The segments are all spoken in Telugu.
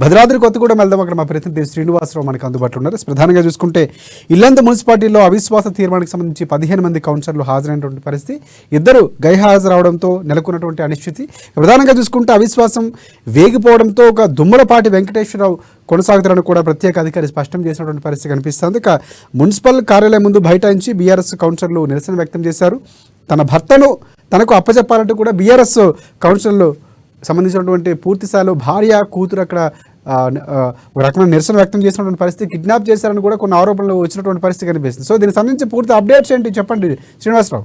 భద్రాద్రి కొత్తగూడెం వెళ్దాం. అక్కడ మా ప్రతినిధి శ్రీనివాసరావు మనకు అందుబాటులో ఉన్నారు. ప్రధానంగా చూసుకుంటే ఇల్లందు మున్సిపాలిటీలో అవిశ్వాస తీర్మానానికి సంబంధించి 15 మంది కౌన్సిలర్లు హాజరైనటువంటి పరిస్థితి, ఇద్దరు గైహాజరవడంతో నెలకొన్నటువంటి అనిశ్చితి. ప్రధానంగా చూసుకుంటే అవిశ్వాసం వేగిపోవడంతో ఒక దుమ్మలపాటి వెంకటేశ్వరరావు కొనసాగుతారని కూడా ప్రత్యేక అధికారి స్పష్టం చేసినటువంటి పరిస్థితి కనిపిస్తుంది. ఇక మున్సిపల్ కార్యాలయం ముందు బైఠాయించి బీఆర్ఎస్ కౌన్సిలర్లు నిరసన వ్యక్తం చేశారు. తన భర్తను తనకు అప్పచెప్పాలంటూ కూడా బీఆర్ఎస్ కౌన్సిలర్లు సంబంధించినటువంటి పూర్తి స్థాయిలో భార్య కూతురు అక్కడ ఒక రకమైన నిరసన వ్యక్తం చేసినటువంటి పరిస్థితి, కిడ్నాప్ చేశారని కూడా కొన్ని ఆరోపణలు వచ్చినటువంటి పరిస్థితి కనిపిస్తుంది. సో దీనికి సంబంధించి పూర్తి అప్డేట్స్ ఏంటి చెప్పండి శ్రీనివాసరావు.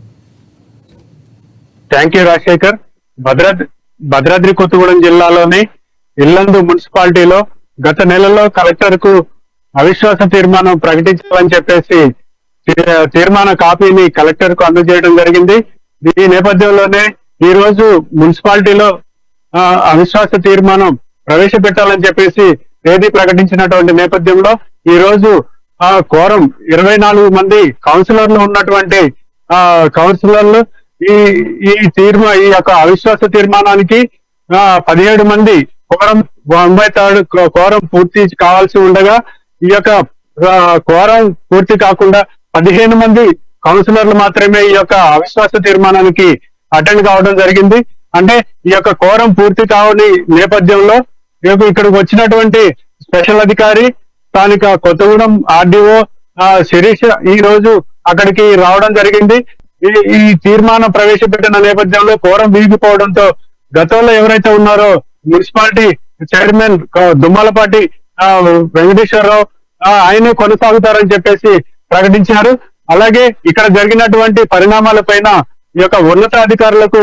Thank you Rajasekhar. భద్రాద్రి కొత్తగూడెం జిల్లాలోని ఇల్లందు మున్సిపాలిటీలో గత నెలలో కలెక్టర్ కు అవిశ్వాస తీర్మానం ప్రకటించాలని చెప్పేసి తీర్మాన కాపీని కలెక్టర్ కు అందజేయడం జరిగింది. ఈ నేపథ్యంలోనే ఈ రోజు మున్సిపాలిటీలో అవిశ్వాస తీర్మానం ప్రవేశపెట్టాలని చెప్పేసి తేదీ ప్రకటించినటువంటి నేపథ్యంలో ఈ రోజు కోరం 24 మంది కౌన్సిలర్లు ఉన్నటువంటి కౌన్సిలర్లు ఈ యొక్క అవిశ్వాస తీర్మానానికి 17 మంది కోరం 93 కోరం పూర్తి కావాల్సి ఉండగా ఈ యొక్క కోరం పూర్తి కాకుండా 15 మంది కౌన్సిలర్లు మాత్రమే ఈ యొక్క అవిశ్వాస తీర్మానానికి అటెండ్ కావడం జరిగింది. అంటే ఈ యొక్క కోరం పూర్తి కావని నేపథ్యంలో ఇక్కడికి వచ్చినటువంటి స్పెషల్ అధికారి స్థానిక కొత్తగూడెం ఆర్డీఓ శిరీష్ ఈ రోజు అక్కడికి రావడం జరిగింది. ఈ తీర్మానం ప్రవేశపెట్టిన నేపథ్యంలో కోరం వీగిపోవడంతో గతంలో ఎవరైతే ఉన్నారో మున్సిపాలిటీ చైర్మన్ దుమ్మలపాటి వెంకటేశ్వరరావు ఆయనే కొనసాగుతారని చెప్పేసి ప్రకటించారు. అలాగే ఇక్కడ జరిగినటువంటి పరిణామాలపైన ఈ యొక్క ఉన్నతాధికారులకు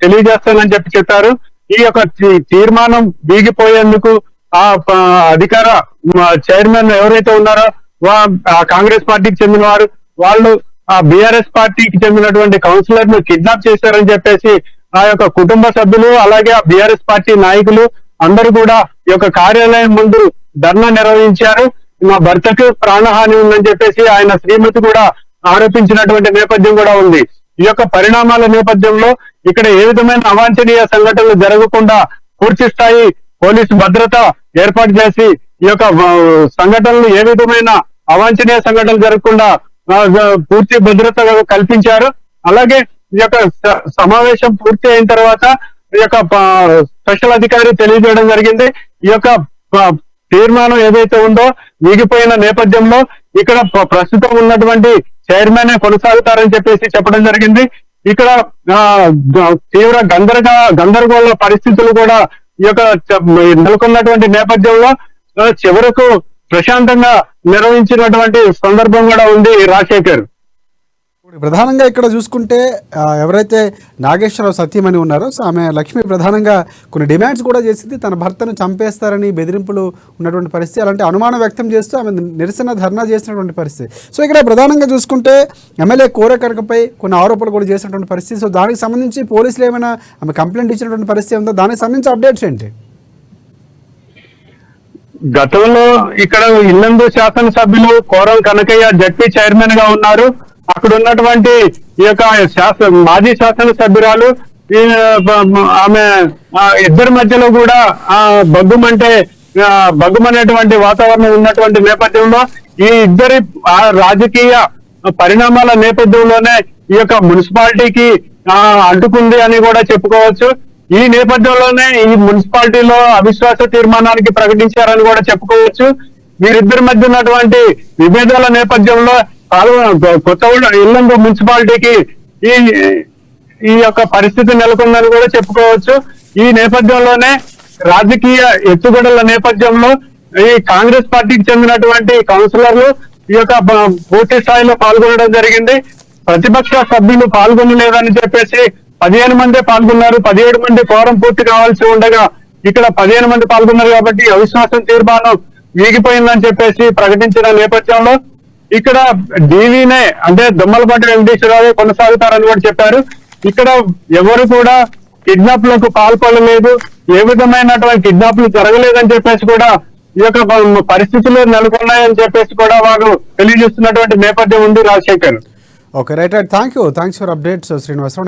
తెలియజేస్తానని చెప్పారు. ఈ యొక్క తీర్మానం వీగిపోయేందుకు అధికార చైర్మన్ ఎవరైతే ఉన్నారో కాంగ్రెస్ పార్టీకి చెందిన వారు వాళ్ళు బీఆర్ఎస్ పార్టీకి చెందినటువంటి కౌన్సిలర్ ను కిడ్నాప్ చేశారని చెప్పేసి ఆ యొక్క కుటుంబ సభ్యులు అలాగే బీఆర్ఎస్ పార్టీ నాయకులు అందరూ కూడా ఈ యొక్క కార్యాలయం ముందు ధర్నా నిర్వహించారు. మా భర్తకు ప్రాణహాని ఉందని చెప్పేసి ఆయన శ్రీమతి కూడా ఆరోపించినటువంటి నేపథ్యం కూడా ఉంది. ఈ యొక్క పరిణామాల నేపథ్యంలో ఇక్కడ ఏ విధమైన అవాంఛనీయ సంఘటనలు జరగకుండా పూర్తి స్థాయి పోలీసు భద్రత ఏర్పాటు చేసి ఈ యొక్క సంఘటనలు ఏ విధమైన అవాంఛనీయ సంఘటనలు జరగకుండా పూర్తి భద్రత కల్పించారు. అలాగే ఈ యొక్క సమావేశం పూర్తి అయిన తర్వాత ఈ యొక్క స్పెషల్ అధికారి తెలియజేయడం జరిగింది. ఈ యొక్క తీర్మానం ఏదైతే ఉందో వీగిపోయిన నేపథ్యంలో ఇక్కడ ప్రస్తుతం ఉన్నటువంటి చైర్మన్ కొనసాగుతారని చెప్పేసి చెప్పడం జరిగింది. ఇక్కడ తీవ్ర గందరగోళ పరిస్థితులు కూడా ఈ యొక్క నెలకొన్నటువంటి నేపథ్యంలో చివరకు ప్రశాంతంగా నిర్వహించినటువంటి సందర్భం కూడా ఉంది రాజశేఖర్. ప్రధానంగా ఇక్కడ చూసుకుంటే ఎవరైతే నాగేశ్వరరావు సత్యమని ఉన్నారో ఆమె లక్ష్మి ప్రధానంగా కొన్ని డిమాండ్స్ కూడా చేసింది. తన భర్తను చంపేస్తారని బెదిరింపులు ఉన్నటువంటి పరిస్థితి, అలాంటి అనుమానం వ్యక్తం చేస్తూ ఆమె నిరసన ధర్నా చేసినటువంటి పరిస్థితి. సో ఇక్కడ ప్రధానంగా చూసుకుంటే ఎమ్మెల్యే కోరకనకపై కొన్ని ఆరోపణలు కూడా చేసినటువంటి పరిస్థితి. సో దానికి సంబంధించి పోలీసులు ఏమైనా ఆమె కంప్లైంట్ ఇచ్చినటువంటి పరిస్థితి ఉందో, దానికి సంబంధించి అప్డేట్స్ ఏంటి? గతంలో ఇక్కడ ఇల్లందు శాసనసభ్యులు కోరం కనకయ్య జడ్పీ చైర్మన్ గా ఉన్నారు. అక్కడ ఉన్నటువంటి ఈ యొక్క మాజీ శాసనసభ్యురాలు ఆమె ఇద్దరి మధ్యలో కూడా బగ్గుమనేటువంటి వాతావరణం ఉన్నటువంటి నేపథ్యంలో ఈ ఇద్దరి రాజకీయ పరిణామాల నేపథ్యంలోనే ఈ యొక్క మున్సిపాలిటీకి అంటుకుంది అని కూడా చెప్పుకోవచ్చు. ఈ నేపథ్యంలోనే ఈ మున్సిపాలిటీలో అవిశ్వాస తీర్మానానికి ప్రకటించారని కూడా చెప్పుకోవచ్చు. వీరిద్దరి మధ్య ఉన్నటువంటి విభేదాల నేపథ్యంలో కొత్తగూడెం ఇల్లందు మున్సిపాలిటీకి ఈ యొక్క పరిస్థితి నెలకొందని కూడా చెప్పుకోవచ్చు. ఈ నేపథ్యంలోనే రాజకీయ ఎత్తుగడల నేపథ్యంలో ఈ కాంగ్రెస్ పార్టీకి చెందినటువంటి కౌన్సిలర్లు ఈ యొక్క పూర్తి స్థాయిలో పాల్గొనడం జరిగింది. ప్రతిపక్ష సభ్యులు పాల్గొనలేదని చెప్పేసి 15 మందే పాల్గొన్నారు. 17 మంది కోరం పూర్తి కావాల్సి ఉండగా ఇక్కడ 15 మంది పాల్గొన్నారు. కాబట్టి అవిశ్వాసం తీర్మానం వీగిపోయిందని చెప్పేసి ప్రకటించిన నేపథ్యంలో ఇక్కడ డీవీనే అంటే దుమ్మలపాటి వెంకటేశ్వరరావు కొనసాగుతారని కూడా చెప్పారు. ఇక్కడ ఎవరు కూడా కిడ్నాప్ లకు పాల్పడలేదు, ఏ విధమైనటువంటి కిడ్నాప్లు జరగలేదని చెప్పేసి కూడా ఈ యొక్క పరిస్థితులు నెలకొన్నాయని చెప్పేసి కూడా వారు తెలియజేస్తున్నటువంటి నేపథ్యం ఉంది Rajasekhar. Okay, right. Thanks for updates Srinivasarao.